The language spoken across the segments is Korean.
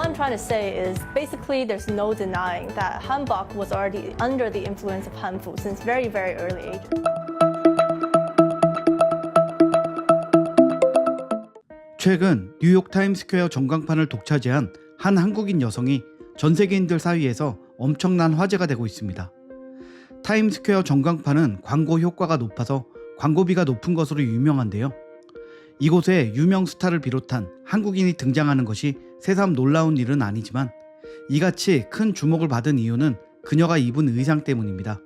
I'm trying to say is basically there's no denying that hanbok was already under the influence of hanfu since very, very early ages. 최근 뉴욕 타임스퀘어 전광판을 독차지한 한 한국인 여성이 전 세계인들 사이에서 엄청난 화제가 되고 있습니다. 타임스퀘어 전광판은 광고 효과가 높아서 광고비가 높은 것으로 유명한데요. 이곳에 유명 스타를 비롯한 한국인이 등장하는 것이 새삼 놀라운 일은 아니지만 이같이 큰 주목을 받은 이유는 그녀가 입은 의상 때문입니다.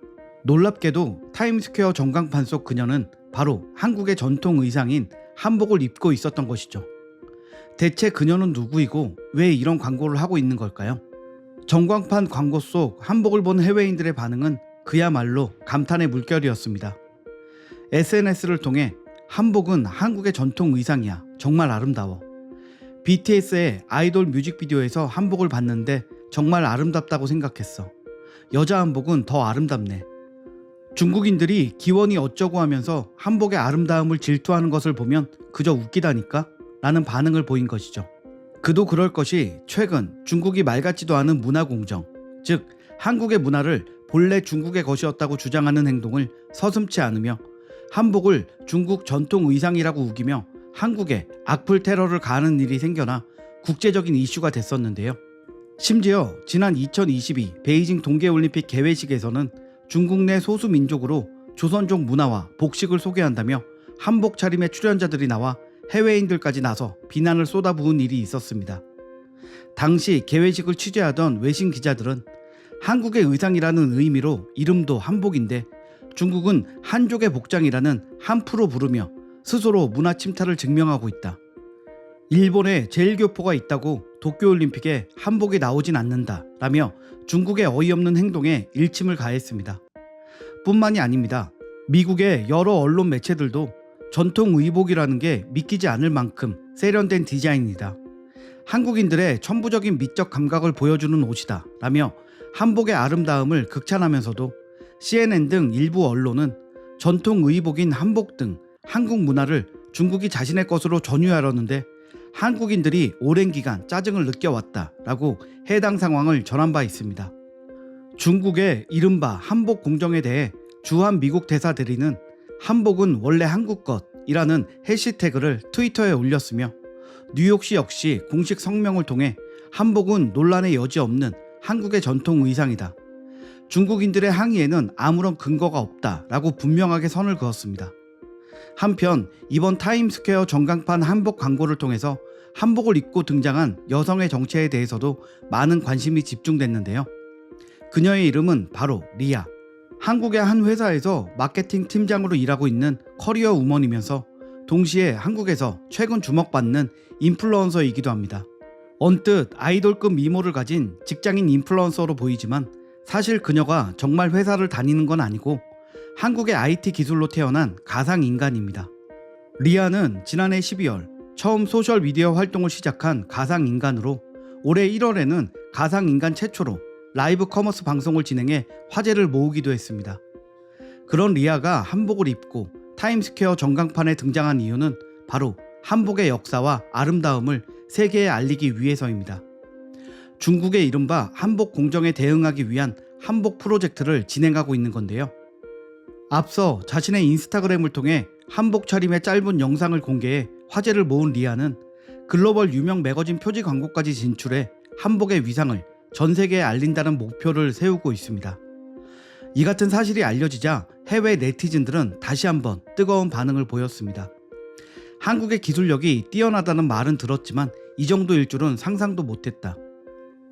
놀랍게도 타임스퀘어 전광판 속 그녀는 바로 한국의 전통 의상인 한복을 입고 있었던 것이죠. 대체 그녀는 누구이고 왜 이런 광고를 하고 있는 걸까요? 전광판 광고 속 한복을 본 해외인들의 반응은 그야말로 감탄의 물결이었습니다. SNS를 통해 한복은 한국의 전통 의상이야. 정말 아름다워. BTS의 아이돌 뮤직비디오에서 한복을 봤는데 정말 아름답다고 생각했어. 여자 한복은 더 아름답네. 중국인들이 기원이 어쩌고 하면서 한복의 아름다움을 질투하는 것을 보면 그저 웃기다니까? 라는 반응을 보인 것이죠. 그도 그럴 것이 최근 중국이 말 같지도 않은 문화공정, 즉 한국의 문화를 본래 중국의 것이었다고 주장하는 행동을 서슴지 않으며 한복을 중국 전통 의상이라고 우기며 한국에 악플 테러를 가하는 일이 생겨나 국제적인 이슈가 됐었는데요. 심지어 지난 2022 베이징 동계올림픽 개회식에서는 중국 내 소수 민족으로 조선족 문화와 복식을 소개한다며 한복 차림의 출연자들이 나와 해외인들까지 나서 비난을 쏟아부은 일이 있었습니다. 당시 개회식을 취재하던 외신 기자들은 한국의 의상이라는 의미로 이름도 한복인데 중국은 한족의 복장이라는 한푸로 부르며 스스로 문화 침탈을 증명하고 있다. 일본에 제일교포가 있다고 도쿄올림픽에 한복이 나오진 않는다 라며 중국의 어이없는 행동에 일침을 가했습니다. 뿐만이 아닙니다. 미국의 여러 언론 매체들도 전통 의복이라는 게 믿기지 않을 만큼 세련된 디자인이다. 한국인들의 천부적인 미적 감각을 보여주는 옷이다 라며 한복의 아름다움을 극찬하면서도 CNN 등 일부 언론은 전통 의복인 한복 등 한국 문화를 중국이 자신의 것으로 전유하려는데 한국인들이 오랜 기간 짜증을 느껴왔다 라고 해당 상황을 전한 바 있습니다. 중국의 이른바 한복 공정에 대해 주한 미국 대사 대리는 한복은 원래 한국 것이라는 해시태그를 트위터에 올렸으며 뉴욕시 역시 공식 성명을 통해 한복은 논란의 여지 없는 한국의 전통 의상이다. 중국인들의 항의에는 아무런 근거가 없다라고 분명하게 선을 그었습니다. 한편 이번 타임스퀘어 전광판 한복 광고를 통해서 한복을 입고 등장한 여성의 정체에 대해서도 많은 관심이 집중됐는데요. 그녀의 이름은 바로 리아. 한국의 한 회사에서 마케팅 팀장으로 일하고 있는 커리어 우먼이면서 동시에 한국에서 최근 주목받는 인플루언서이기도 합니다. 언뜻 아이돌급 미모를 가진 직장인 인플루언서로 보이지만 사실 그녀가 정말 회사를 다니는 건 아니고 한국의 IT 기술로 태어난 가상인간입니다. 리아는 지난해 12월 처음 소셜미디어 활동을 시작한 가상인간으로 올해 1월에는 가상인간 최초로 라이브 커머스 방송을 진행해 화제를 모으기도 했습니다. 그런 리아가 한복을 입고 타임스퀘어 전광판에 등장한 이유는 바로 한복의 역사와 아름다움을 세계에 알리기 위해서입니다. 중국의 이른바 한복 공정에 대응하기 위한 한복 프로젝트를 진행하고 있는 건데요. 앞서 자신의 인스타그램을 통해 한복 차림의 짧은 영상을 공개해 화제를 모은 리아는 글로벌 유명 매거진 표지 광고까지 진출해 한복의 위상을 전 세계에 알린다는 목표를 세우고 있습니다. 이 같은 사실이 알려지자 해외 네티즌들은 다시 한번 뜨거운 반응을 보였습니다. 한국의 기술력이 뛰어나다는 말은 들었지만 이 정도일 줄은 상상도 못했다.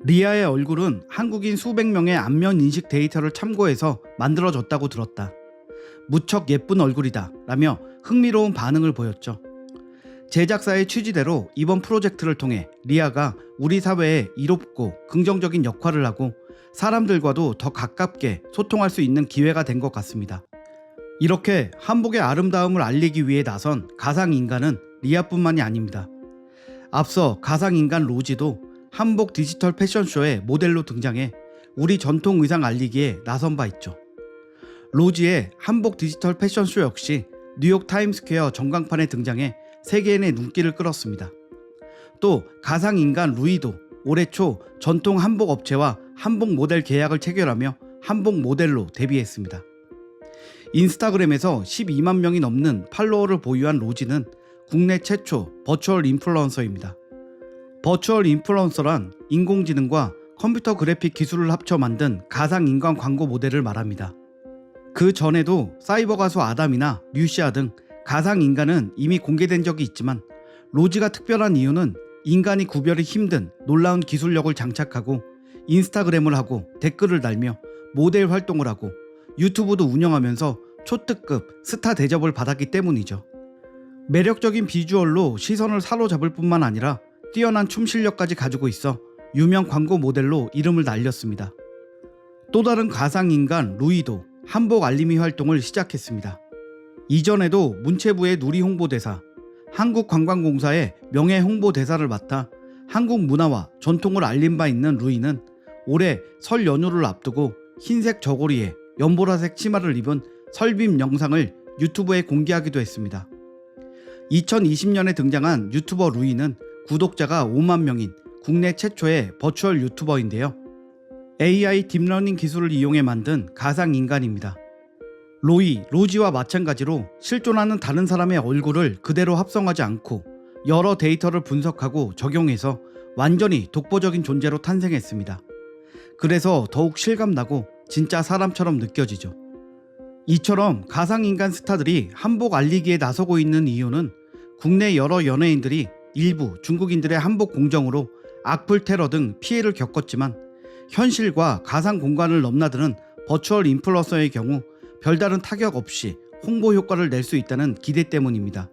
리아의 얼굴은 한국인 수백 명의 안면 인식 데이터를 참고해서 만들어졌다고 들었다. 무척 예쁜 얼굴이다 라며 흥미로운 반응을 보였죠. 제작사의 취지대로 이번 프로젝트를 통해 리아가 우리 사회에 이롭고 긍정적인 역할을 하고 사람들과도 더 가깝게 소통할 수 있는 기회가 된 것 같습니다. 이렇게 한복의 아름다움을 알리기 위해 나선 가상인간은 리아뿐만이 아닙니다. 앞서 가상인간 로지도 한복 디지털 패션쇼에 모델로 등장해 우리 전통 의상 알리기에 나선 바 있죠. 로지의 한복 디지털 패션쇼 역시 뉴욕 타임스퀘어 전광판에 등장해 세계인의 눈길을 끌었습니다. 또 가상인간 루이도 올해 초 전통 한복 업체와 한복 모델 계약을 체결하며 한복 모델로 데뷔했습니다. 인스타그램에서 12만 명이 넘는 팔로워를 보유한 로지는 국내 최초 버추얼 인플루언서입니다. 버추얼 인플루언서란 인공지능과 컴퓨터 그래픽 기술을 합쳐 만든 가상인간 광고 모델을 말합니다. 그 전에도 사이버 가수 아담이나 뮤시아 등 가상인간은 이미 공개된 적이 있지만 로지가 특별한 이유는 인간이 구별이 힘든 놀라운 기술력을 장착하고 인스타그램을 하고 댓글을 달며 모델 활동을 하고 유튜브도 운영하면서 초특급 스타 대접을 받았기 때문이죠. 매력적인 비주얼로 시선을 사로잡을 뿐만 아니라 뛰어난 춤 실력까지 가지고 있어 유명 광고 모델로 이름을 날렸습니다. 또 다른 가상인간 루이도 한복 알림이 활동을 시작했습니다. 이전에도 문체부의 누리 홍보대사, 한국관광공사의 명예 홍보대사를 맡아 한국 문화와 전통을 알린 바 있는 루이는 올해 설 연휴를 앞두고 흰색 저고리에 연보라색 치마를 입은 설빔 영상을 유튜브에 공개하기도 했습니다. 2020년에 등장한 유튜버 루이는 구독자가 5만 명인 국내 최초의 버추얼 유튜버인데요. AI 딥러닝 기술을 이용해 만든 가상인간입니다. 로지와 마찬가지로 실존하는 다른 사람의 얼굴을 그대로 합성하지 않고 여러 데이터를 분석하고 적용해서 완전히 독보적인 존재로 탄생했습니다. 그래서 더욱 실감나고 진짜 사람처럼 느껴지죠. 이처럼 가상인간 스타들이 한복 알리기에 나서고 있는 이유는 국내 여러 연예인들이 일부 중국인들의 한복 공정으로 악플 테러 등 피해를 겪었지만 현실과 가상 공간을 넘나드는 버추얼 인플루언서의 경우 별다른 타격 없이 홍보 효과를 낼 수 있다는 기대 때문입니다.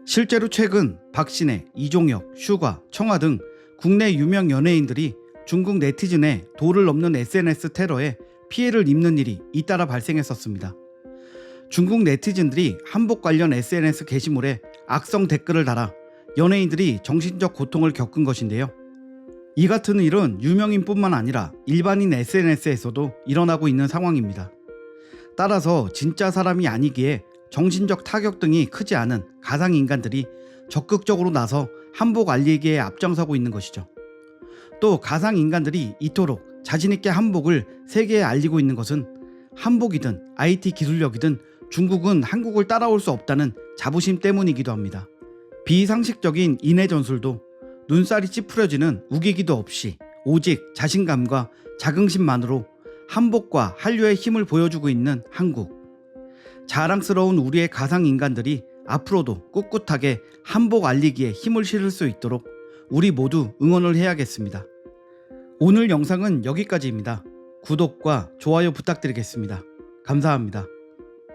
실제로 최근 박신혜, 이종혁, 슈가, 청아 등 국내 유명 연예인들이 중국 네티즌의 도를 넘는 SNS 테러에 피해를 입는 일이 잇따라 발생했었습니다. 중국 네티즌들이 한복 관련 SNS 게시물에 악성 댓글을 달아 연예인들이 정신적 고통을 겪은 것인데요. 이 같은 일은 유명인뿐만 아니라 일반인 SNS에서도 일어나고 있는 상황입니다. 따라서 진짜 사람이 아니기에 정신적 타격 등이 크지 않은 가상인간들이 적극적으로 나서 한복 알리기에 앞장서고 있는 것이죠. 또 가상인간들이 이토록 자신있게 한복을 세계에 알리고 있는 것은 한복이든 IT 기술력이든 중국은 한국을 따라올 수 없다는 자부심 때문이기도 합니다. 비상식적인 인해 전술도 눈살이 찌푸려지는 우기기도 없이 오직 자신감과 자긍심만으로 한복과 한류의 힘을 보여주고 있는 한국. 자랑스러운 우리의 가상인간들이 앞으로도 꿋꿋하게 한복 알리기에 힘을 실을 수 있도록 우리 모두 응원을 해야겠습니다. 오늘 영상은 여기까지입니다. 구독과 좋아요 부탁드리겠습니다. 감사합니다.